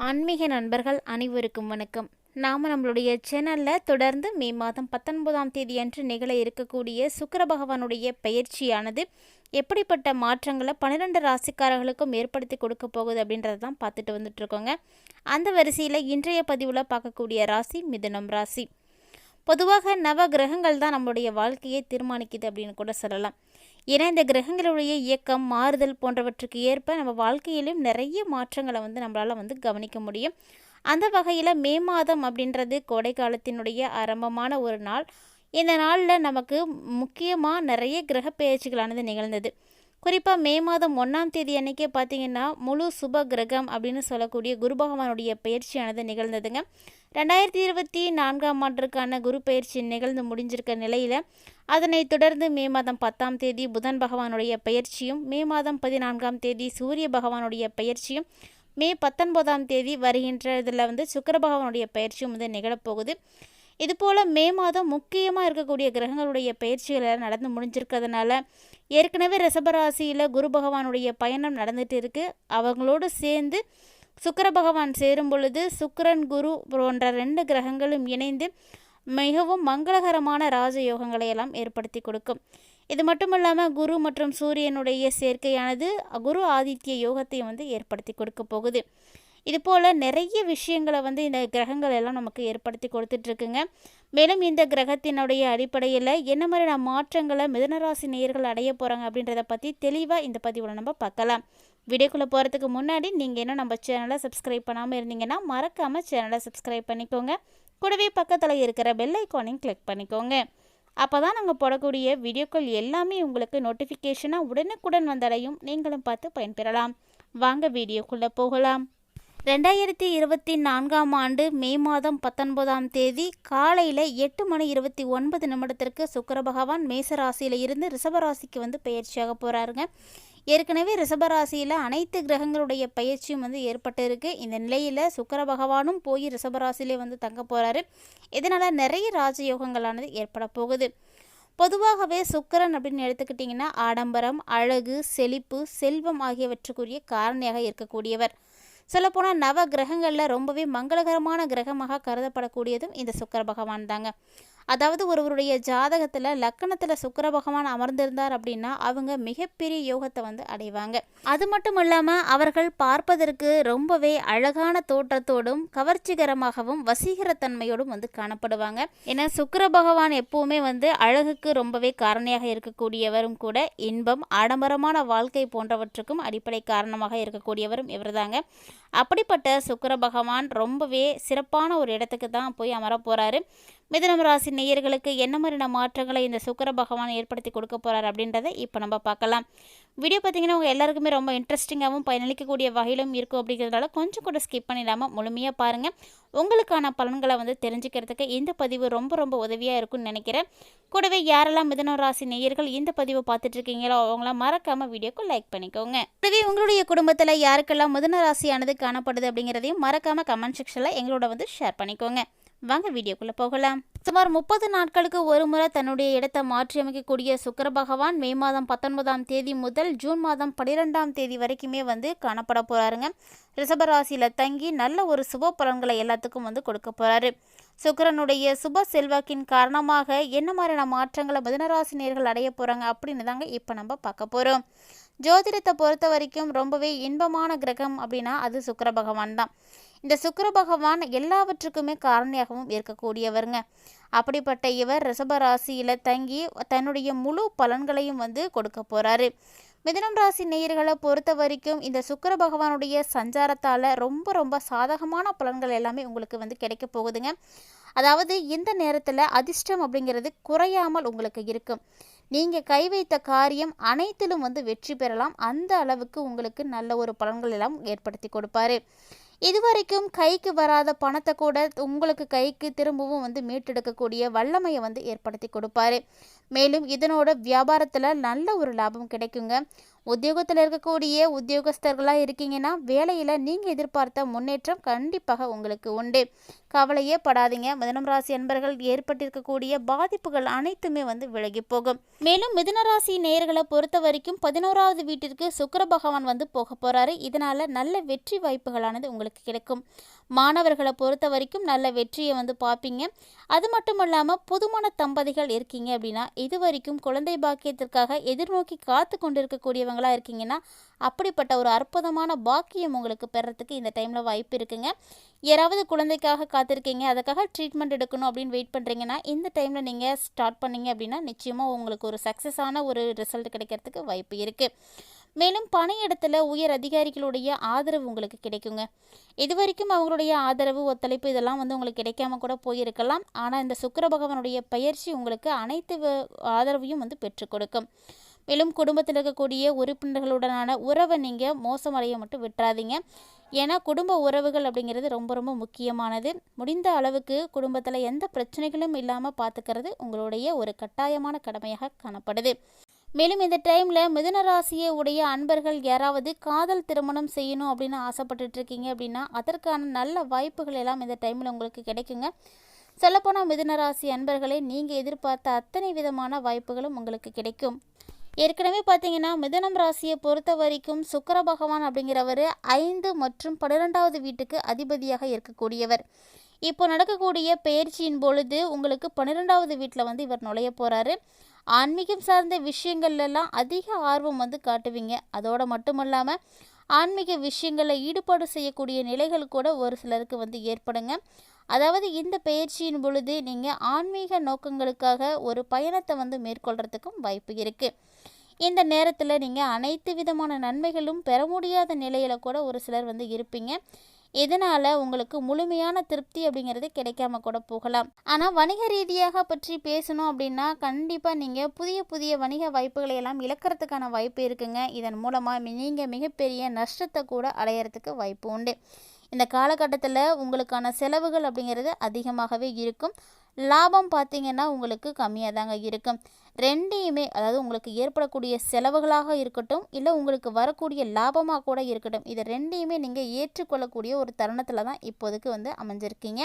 ஆன்மீக நண்பர்கள் அனைவருக்கும் வணக்கம். நாம் நம்மளுடைய சேனலில் தொடர்ந்து மே மாதம் 19ஆம் தேதி அன்று நிகழ இருக்கக்கூடிய சுக்கிர பகவானுடைய பயிற்சியானது எப்படிப்பட்ட மாற்றங்களை 12 ராசிக்காரர்களுக்கும் ஏற்படுத்தி கொடுக்க போகுது அப்படின்றத தான் பார்த்துட்டு வந்துட்டுருக்கோங்க. அந்த வரிசையில் இன்றைய பதிவில் பார்க்கக்கூடிய ராசி மிதுனம் ராசி. பொதுவாக நவ கிரகங்கள் தான் நம்மளுடைய வாழ்க்கையை தீர்மானிக்குது அப்படின்னு கூட சொல்லலாம். ஏன்னா இந்த கிரகங்களுடைய இயக்கம் மாறுதல் போன்றவற்றுக்கு ஏற்ப நம்ம வாழ்க்கையிலும் நிறைய மாற்றங்களை நம்மளால் கவனிக்க முடியும். அந்த வகையில் மே மாதம் அப்படின்றது கோடை காலத்தினுடைய ஆரம்பமான ஒரு நாள். இந்த நாளில் நமக்கு முக்கியமாக நிறைய கிரக பெயர்ச்சிகளானது நிகழ்ந்தது. குறிப்பாக மே மாதம் 1ஆம் தேதி அன்றைக்கே பார்த்திங்கன்னா முழு சுப கிரகம் அப்படின்னு சொல்லக்கூடிய குரு பகவானுடைய பயிற்சியானது நிகழ்ந்ததுங்க. 2024ஆம் ஆண்டிற்கான குரு பயிற்சி நிகழ்ந்து முடிஞ்சிருக்க நிலையில் அதனைத் தொடர்ந்து மே மாதம் 10ஆம் தேதி புதன் பகவானுடைய பயிற்சியும், மே மாதம் 14ஆம் தேதி சூரிய பகவானுடைய பயிற்சியும், மே 19ஆம் தேதி வருகின்ற இதில் சுக்கிர பகவானுடைய பயிற்சியும் நிகழப்போகுது. இதுபோல் மே மாதம் முக்கியமாக இருக்கக்கூடிய கிரகங்களுடைய பயிற்சிகளை நடந்து முடிஞ்சிருக்கிறதுனால ஏற்கனவே ரிஷபராசியில் குரு பகவானுடைய பயணம் நடந்துகிட்டு இருக்குது. அவங்களோடு சேர்ந்து சுக்கிர பகவான் சேரும் பொழுது சுக்கிரன் குரு போன்ற 2 கிரகங்களும் இணைந்து மிகவும் மங்களகரமான ராஜயோகங்களை எல்லாம் ஏற்படுத்தி கொடுக்கும். இது மட்டும் இல்லாமல் குரு மற்றும் சூரியனுடைய சேர்க்கையானது குரு ஆதித்ய யோகத்தையும் ஏற்படுத்தி கொடுக்க போகுது. இதுபோல் நிறைய விஷயங்களை இந்த கிரகங்கள் எல்லாம் நமக்கு ஏற்படுத்தி கொடுத்துட்ருக்குங்க. மேலும் இந்த கிரகத்தினுடைய அடிப்படையில் என்ன மாதிரியான மாற்றங்களை மிதுனராசி நேயர்கள் அடைய போகிறாங்க அப்படின்றத பற்றி தெளிவாக இந்த பதிவில் நம்ம பார்க்கலாம். வீடியோக்குள்ளே போகிறதுக்கு முன்னாடி நீங்கள் இன்னும் நம்ம சேனலை சப்ஸ்கிரைப் பண்ணாமல் இருந்தீங்கன்னா மறக்காமல் சேனலை சப்ஸ்கிரைப் பண்ணிக்கோங்க. கூடவே பக்கத்தில் இருக்கிற பெல் ஐக்கானையும் கிளிக் பண்ணிக்கோங்க. அப்போ தான் நாங்கள் போடக்கூடிய வீடியோக்கள் எல்லாமே உங்களுக்கு நோட்டிஃபிகேஷனாக உடனுக்குடன் வந்தடையும். நீங்களும் பார்த்து பயன்பெறலாம். வாங்க வீடியோக்குள்ளே போகலாம். 2024ஆம் ஆண்டு மே மாதம் 19ஆம் தேதி காலையில் 8:29 சுக்கிர பகவான் மேசராசியில் இருந்து ரிஷபராசிக்கு பயிற்சியாக போகிறாருங்க. ஏற்கனவே ரிஷபராசியில் அனைத்து கிரகங்களுடைய பயிற்சியும் ஏற்பட்டு இருக்குது. இந்த நிலையில் சுக்கிர பகவானும் போய் ரிஷபராசியிலே தங்க போகிறாரு. இதனால் நிறைய ராஜயோகங்களானது ஏற்பட போகுது. பொதுவாகவே சுக்கிரன் அப்படின்னு எடுத்துக்கிட்டிங்கன்னா ஆடம்பரம், அழகு, செழிப்பு, செல்வம் ஆகியவற்றுக்குரிய காரணியாக இருக்கக்கூடியவர். சொல்லப்போனால் நவ கிரகங்களில் ரொம்பவே மங்களகரமான கிரகமாக கருதப்படக்கூடியதும் இந்த சுக்கிர பகவான் தாங்க. அதாவது ஒருவருடைய ஜாதகத்தில் லக்கணத்தில் சுக்கிர பகவான் அமர்ந்திருந்தார் அப்படின்னா அவங்க மிகப்பெரிய யோகத்தை அடைவாங்க. அது மட்டும் இல்லாமல் அவர்கள் பார்ப்பதற்கு ரொம்பவே அழகான தோற்றத்தோடும் கவர்ச்சிகரமாகவும் வசீகரத்தன்மையோடும் காணப்படுவாங்க. ஏன்னா சுக்கிர பகவான் எப்பவுமே அழகுக்கு ரொம்பவே காரணியாக இருக்கக்கூடியவரும் கூட, இன்பம், ஆடம்பரமான வாழ்க்கை போன்றவற்றுக்கும் அடிப்படை காரணமாக இருக்கக்கூடியவரும் இவர்தாங்க. அப்படிப்பட்ட சுக்கிர பகவான் ரொம்பவே சிறப்பான ஒரு இடத்துக்கு தான் போய் அமர போகிறாரு. மிதுனம் ராசி நேயர்களுக்கு என்ன மாதிரியான மாற்றங்களை இந்த சுக்கிர பகவான் ஏற்படுத்தி கொடுக்க போகிறார் அப்படின்றத இப்போ நம்ம பார்க்கலாம். வீடியோ பார்த்தீங்கன்னா உங்கள் எல்லாருக்குமே ரொம்ப இன்ட்ரெஸ்டிங்காகவும் பயனளிக்கக்கூடிய வகையிலும் இருக்கும். அப்படிங்கிறதுனால கொஞ்சம் கூட ஸ்கிப் பண்ணிடாமல் முழுமையாக பாருங்கள். உங்களுக்கான பலன்களை தெரிஞ்சுக்கிறதுக்கு இந்த பதிவு ரொம்ப ரொம்ப உதவியாக இருக்கும்னு நினைக்கிறேன். கூடவே யாரெல்லாம் மிதுனம் ராசி நேயர்கள் இந்த பதிவை பார்த்துட்ருக்கீங்களோ அவங்களாம் மறக்காமல் வீடியோக்கு லைக் பண்ணிக்கோங்க. கூடவே உங்களுடைய குடும்பத்தில் யாருக்கெல்லாம் மிதுன ராசியானது காணப்படுது அப்படிங்கிறதையும் மறக்காமல் கமெண்ட் செக்ஷனில் எங்களோட ஷேர் பண்ணிக்கோங்க. வாங்க வீடியோக்குள்ளே போகலாம். சுமார் 30 நாட்களுக்கு ஒரு முறை தன்னுடைய இடத்தை மாற்றி அமைக்கக்கூடிய சுக்கிர பகவான் மே மாதம் 19ஆம் தேதி முதல் ஜூன் மாதம் 12ஆம் தேதி வரைக்குமே காணப்பட போகிறாருங்க. ரிஷபராசியில் தங்கி நல்ல ஒரு சுப பலன்களை எல்லாத்துக்கும் கொடுக்க போகிறாரு. சுக்கிரனுடைய சுப செல்வாக்கின் காரணமாக என்ன மாதிரியான மாற்றங்களை மிதுனராசி நேயர்கள் அடைய போகிறாங்க அப்படின்னு தாங்க இப்போ நம்ம பார்க்க போகிறோம். ஜோதிடத்தை பொறுத்த வரைக்கும் ரொம்பவே இன்பமான கிரகம் அப்படின்னா அது சுக்கிர பகவான் தான். இந்த சுக்கிர பகவான் எல்லாவற்றுக்குமே காரணியாகவும் இருக்கக்கூடியவருங்க. அப்படிப்பட்ட இவர் ரிஷபராசியில் தங்கி தன்னுடைய முழு பலன்களையும் கொடுக்க போகிறாரு. மிதுனம் ராசி நேயர்களை பொறுத்த வரைக்கும் இந்த சுக்கிர பகவானுடைய சஞ்சாரத்தால் ரொம்ப ரொம்ப சாதகமான பலன்கள் எல்லாமே உங்களுக்கு கிடைக்க போகுதுங்க. அதாவது இந்த நேரத்தில் அதிர்ஷ்டம் அப்படிங்கிறது குறையாமல் உங்களுக்கு இருக்கும். நீங்கள் கை வைத்த காரியம் அனைத்திலும் வெற்றி பெறலாம். அந்த அளவுக்கு உங்களுக்கு நல்ல ஒரு பலன்கள் எல்லாம் ஏற்படுத்தி கொடுப்பாரு. இதுவரைக்கும் கைக்கு வராத பணத்தை கூட உங்களுக்கு கைக்கு திரும்பவும் மீட்டெடுக்கக்கூடிய வல்லமையை ஏற்படுத்தி கொடுப்பாரு. மேலும் இதனோட வியாபாரத்தில் நல்ல ஒரு லாபம் கிடைக்குங்க. உத்தியோகத்தில் இருக்கக்கூடிய உத்தியோகஸ்தர்களாக இருக்கீங்கன்னா வேலையில் நீங்கள் எதிர்பார்த்த முன்னேற்றம் கண்டிப்பாக உங்களுக்கு உண்டு. கவலையே படாதீங்க. மிதுனம் ராசி அன்பர்கள் ஏற்பட்டிருக்கக்கூடிய பாதிப்புகள் அனைத்துமே விலகி போகும். மேலும் மிதுன ராசி நேயர்களை பொறுத்த வரைக்கும் 11வது வீட்டிற்கு சுக்கிர பகவான் போக போகிறாரு. இதனால் நல்ல வெற்றி வாய்ப்புகளானது உங்களுக்கு கிடைக்கும். மாணவர்களை பொறுத்த வரைக்கும் நல்ல வெற்றியை பார்ப்பீங்க. அது மட்டும் இல்லாமல் புதுமண தம்பதிகள் இருக்கீங்க அப்படின்னா இது வரைக்கும் குழந்தை பாக்கியத்திற்காக எதிர்நோக்கி காத்து கொண்டிருக்கக்கூடியவங்களாக இருக்கீங்கன்னா அப்படிப்பட்ட ஒரு அற்புதமான பாக்கியம் உங்களுக்கு பெறத்துக்கு இந்த டைமில் வாய்ப்பு இருக்குங்க. யாராவது குழந்தைக்காக காத்திருக்கீங்க, அதுக்காக ட்ரீட்மெண்ட் எடுக்கணும் அப்படின்னு வெயிட் பண்ணுறீங்கன்னா இந்த டைமில் நீங்கள் ஸ்டார்ட் பண்ணீங்க அப்படின்னா நிச்சயமாக உங்களுக்கு ஒரு சக்ஸஸான ஒரு ரிசல்ட் கிடைக்கிறதுக்கு வாய்ப்பு இருக்குது. மேலும் பணியிடத்தில் உயர் அதிகாரிகளுடைய ஆதரவு உங்களுக்கு கிடைக்குங்க. இது வரைக்கும் அவங்களுடைய ஆதரவு ஒத்துழைப்பு இதெல்லாம் உங்களுக்கு கிடைக்காம கூட போயிருக்கலாம். ஆனால் இந்த சுக்கிர பகவானுடைய பயிற்சி உங்களுக்கு அனைத்து ஆதரவையும் பெற்றுக் கொடுக்கும். மேலும் குடும்பத்தில் இருக்கக்கூடிய உறுப்பினர்களுடனான உறவை நீங்கள் மோசமடைய மட்டும் விட்டுறாதீங்க. ஏன்னா குடும்ப உறவுகள் அப்படிங்கிறது ரொம்ப ரொம்ப முக்கியமானது. முடிந்த அளவுக்கு குடும்பத்தில் எந்த பிரச்சனைகளும் இல்லாமல் பார்த்துக்கிறது உங்களுடைய ஒரு கட்டாயமான கடமையாக காணப்படுது. மேலும் இந்த டைமில் மிதுன ராசியை உடைய அன்பர்கள் யாராவது காதல் திருமணம் செய்யணும் அப்படின்னு ஆசைப்பட்டுட்டு இருக்கீங்க அப்படின்னா அதற்கான நல்ல வாய்ப்புகள் எல்லாம் இந்த டைமில் உங்களுக்கு கிடைக்குங்க. சொல்லப்போனால் மிதுன ராசி அன்பர்களே நீங்கள் எதிர்பார்த்த அத்தனை விதமான வாய்ப்புகளும் உங்களுக்கு கிடைக்கும். ஏற்கனவே பார்த்தீங்கன்னா மிதுனம் ராசியை பொறுத்த வரைக்கும் சுக்கிர பகவான் அப்படிங்கிறவர் 5 மற்றும் 12வது வீட்டுக்கு அதிபதியாக இருக்கக்கூடியவர். இப்போ நடக்கக்கூடிய பெயர்ச்சியின் பொழுது உங்களுக்கு 12வது வீட்டில் இவர் நுழைய போகிறாரு. ஆன்மீகம் சார்ந்த விஷயங்கள்லாம் அதிக ஆர்வம் காட்டுவீங்க. அதோடு மட்டும் இல்லாமல் ஆன்மீக விஷயங்களில் ஈடுபாடு செய்யக்கூடிய நிலைகள் கூட ஒரு சிலருக்கு ஏற்படுங்க. அதாவது இந்த பெயர்ச்சியின் பொழுது நீங்கள் ஆன்மீக நோக்கங்களுக்காக ஒரு பயணத்தை மேற்கொள்கிறதுக்கும் வாய்ப்பு இருக்குது. இந்த நேரத்தில் நீங்கள் அனைத்து விதமான நன்மைகளும் பெற முடியாத நிலையில் கூட ஒரு சிலர் இருப்பீங்க. இதனால் உங்களுக்கு முழுமையான திருப்தி அப்படிங்கிறது கிடைக்காம கூட போகலாம். ஆனால் வணிக ரீதியாக பற்றி பேசணும் அப்படின்னா கண்டிப்பாக நீங்கள் புதிய புதிய வணிக வாய்ப்புகளை எல்லாம் இழக்கிறதுக்கான வாய்ப்பு இருக்குங்க. இதன் மூலமாக நீங்கள் மிகப்பெரிய நஷ்டத்தை கூட அடையிறதுக்கு வாய்ப்பு உண்டு. இந்த காலகட்டத்தில் உங்களுக்கான செலவுகள் அப்படிங்கிறது அதிகமாகவே இருக்கும். லாபம் பார்த்திங்கன்னா உங்களுக்கு கம்மியாக தாங்க இருக்கும். ரெண்டையுமே, அதாவது உங்களுக்கு ஏற்படக்கூடிய செலவுகளாக இருக்கட்டும் இல்லை உங்களுக்கு வரக்கூடிய லாபமாக கூட இருக்கட்டும், இதை ரெண்டையுமே நீங்கள் ஏற்றுக்கொள்ளக்கூடிய ஒரு தருணத்தில் தான் இப்போதைக்கு அமைஞ்சிருக்கீங்க.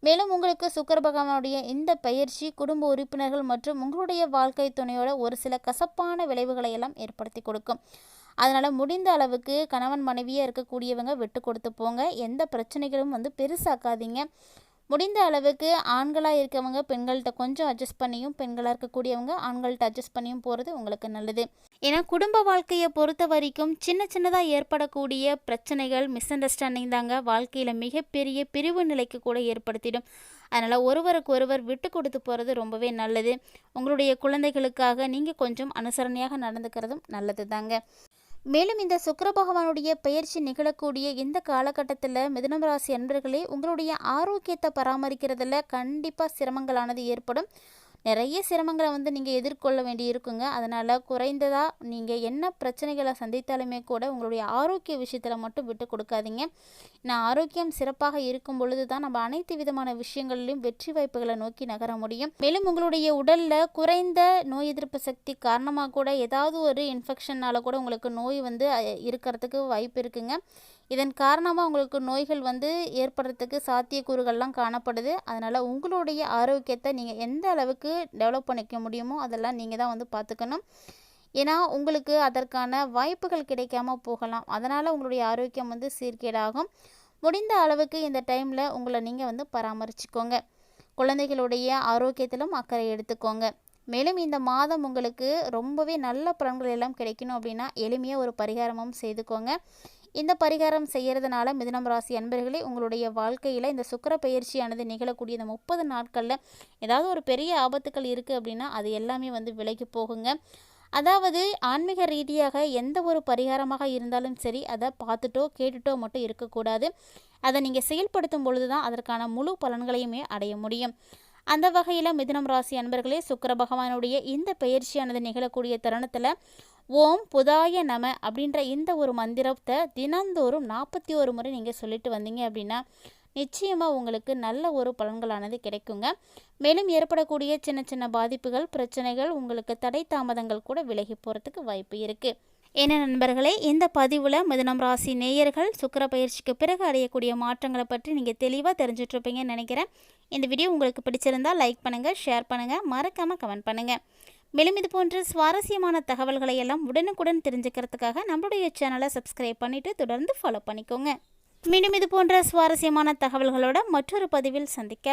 மேலும் உங்களுக்கு சுக்கிர பகவானுடைய இந்த பயிற்சி குடும்ப உறுப்பினர்கள் மற்றும் உங்களுடைய வாழ்க்கை துணையோட ஒரு சில கசப்பான விளைவுகளை எல்லாம் ஏற்படுத்தி கொடுக்கும். அதனால் முடிந்த அளவுக்கு கணவன் மனைவியாக இருக்கக்கூடியவங்க விட்டு கொடுத்து போங்க. எந்த பிரச்சனைகளும் பெருசாக்காதீங்க. முடிந்த அளவுக்கு ஆண்களாக இருக்கவங்க பெண்கள்கிட்ட கொஞ்சம் அட்ஜஸ்ட் பண்ணியும், பெண்களாக இருக்கக்கூடியவங்க ஆண்கள்கிட்ட அட்ஜஸ்ட் பண்ணியும் போகிறது உங்களுக்கு நல்லது. ஏன்னா குடும்ப வாழ்க்கையை பொறுத்த வரைக்கும் சின்ன சின்னதாக ஏற்படக்கூடிய பிரச்சனைகள், மிஸ் அண்டர்ஸ்டாண்டிங் தாங்க வாழ்க்கையில் மிகப்பெரிய பிரிவு நிலைக்கு கூட ஏற்படுத்திடும். அதனால் ஒருவருக்கு ஒருவர் விட்டு கொடுத்து போகிறது ரொம்பவே நல்லது. உங்களுடைய குழந்தைகளுக்காக நீங்கள் கொஞ்சம் அனுசரணையாக நடந்துக்கிறதும் நல்லது தாங்க. மேலும் இந்த சுக்கிர பகவானுடைய பயிற்சி நிகழக்கூடிய இந்த காலகட்டத்தில் மிதுனம் ராசி அன்பர்களே உங்களுடைய ஆரோக்கியத்தை பராமரிக்கிறதுல கண்டிப்பாக சிரமங்களானது ஏற்படும். நிறைய சிரமங்களை நீங்கள் எதிர்கொள்ள வேண்டி இருக்குங்க. அதனால் குறைந்ததாக நீங்கள் என்ன பிரச்சனைகளை சந்தித்தாலுமே கூட உங்களுடைய ஆரோக்கிய விஷயத்தில் மட்டும் விட்டு கொடுக்காதீங்க. நான் ஆரோக்கியம் சிறப்பாக இருக்கும் பொழுது தான் நம்ம அனைத்து விதமான விஷயங்களிலும் வெற்றி வாய்ப்புகளை நோக்கி நகர முடியும். மேலும் உங்களுடைய உடலில் குறைந்த நோய் எதிர்ப்பு சக்தி காரணமாக கூட ஏதாவது ஒரு இன்ஃபெக்ஷனால் கூட உங்களுக்கு நோய் இருக்கிறதுக்கு வாய்ப்பு இருக்குங்க. இதன் காரணமாக உங்களுக்கு நோய்கள் ஏற்படுறதுக்கு சாத்தியக்கூறுகள்லாம் காணப்படுது. அதனால் உங்களுடைய ஆரோக்கியத்தை நீங்கள் எந்த அளவுக்கு டெவலப் பண்ணிக்க முடியுமோ அதெல்லாம் நீங்கள் தான் பார்த்துக்கணும். ஏன்னா உங்களுக்கு அதற்கான வாய்ப்புகள் கிடைக்காம போகலாம். அதனால் உங்களுடைய ஆரோக்கியம் சீர்கேடாகும். முடிந்த அளவுக்கு இந்த டைமில் உங்களை நீங்கள் பராமரிச்சுக்கோங்க. குழந்தைகளுடைய ஆரோக்கியத்திலும் அக்கறை எடுத்துக்கோங்க. மேலும் இந்த மாதம் உங்களுக்கு ரொம்பவே நல்ல பலன்கள் எல்லாம் கிடைக்கணும் அப்படின்னா எளிமையாக ஒரு பரிகாரமும் செய்துக்கோங்க. இந்த பரிகாரம் செய்கிறதுனால மிதுனம் ராசி அன்பர்களே உங்களுடைய வாழ்க்கையில் இந்த சுக்கிர பயிற்சியானது நிகழக்கூடிய இந்த 30 நாட்களில் ஏதாவது ஒரு பெரிய ஆபத்துக்கள் இருக்குது அப்படின்னா அது எல்லாமே விலகி போகுங்க. அதாவது ஆன்மீக ரீதியாக எந்த ஒரு பரிகாரமாக இருந்தாலும் சரி அதை பார்த்துட்டோ கேட்டுட்டோ மட்டும் இருக்கக்கூடாது. அதை நீங்கள் செயல்படுத்தும் பொழுது தான் அதற்கான முழு பலன்களையுமே அடைய முடியும். அந்த வகையில் மிதுனம் ராசி அன்பர்களே சுக்கிர பகவானுடைய இந்த பயிற்சியானது நிகழக்கூடிய தருணத்தில் ஓம் புதாய நம அப்படின்ற இந்த ஒரு மந்திரத்தை தினந்தோறும் 41 முறை நீங்கள் சொல்லிட்டு வந்தீங்க அப்படின்னா நிச்சயமாக உங்களுக்கு நல்ல ஒரு பலன்களானது கிடைக்குங்க. மேலும் ஏற்படக்கூடிய சின்ன சின்ன பாதிப்புகள், பிரச்சனைகள், உங்களுக்கு தடை தாமதங்கள் கூட விலகி போகிறதுக்கு வாய்ப்பு இருக்குது. என்ன நண்பர்களே, இந்த பதிவில் மிதுனம் ராசி நேயர்கள் சுக்கிர பயிற்சிக்கு பிறகு அடையக்கூடிய மாற்றங்களை பற்றி நீங்கள் தெளிவாக தெரிஞ்சிட்ருப்பீங்கன்னு நினைக்கிறேன். இந்த வீடியோ உங்களுக்கு பிடிச்சிருந்தால் லைக் பண்ணுங்கள், ஷேர் பண்ணுங்கள், மறக்காமல் கமெண்ட் பண்ணுங்கள். மேலும் இது போன்ற சுவாரஸ்யமான தகவல்களை எல்லாம் உடனுக்குடன் தெரிஞ்சுக்கிறதுக்காக நம்மளுடைய சேனலை சப்ஸ்கிரைப் பண்ணிவிட்டு தொடர்ந்து ஃபாலோ பண்ணிக்கோங்க. மீண்டும் இது போன்ற சுவாரஸ்யமான தகவல்களோட மற்றொரு பதிவில் சந்திக்கலாம்.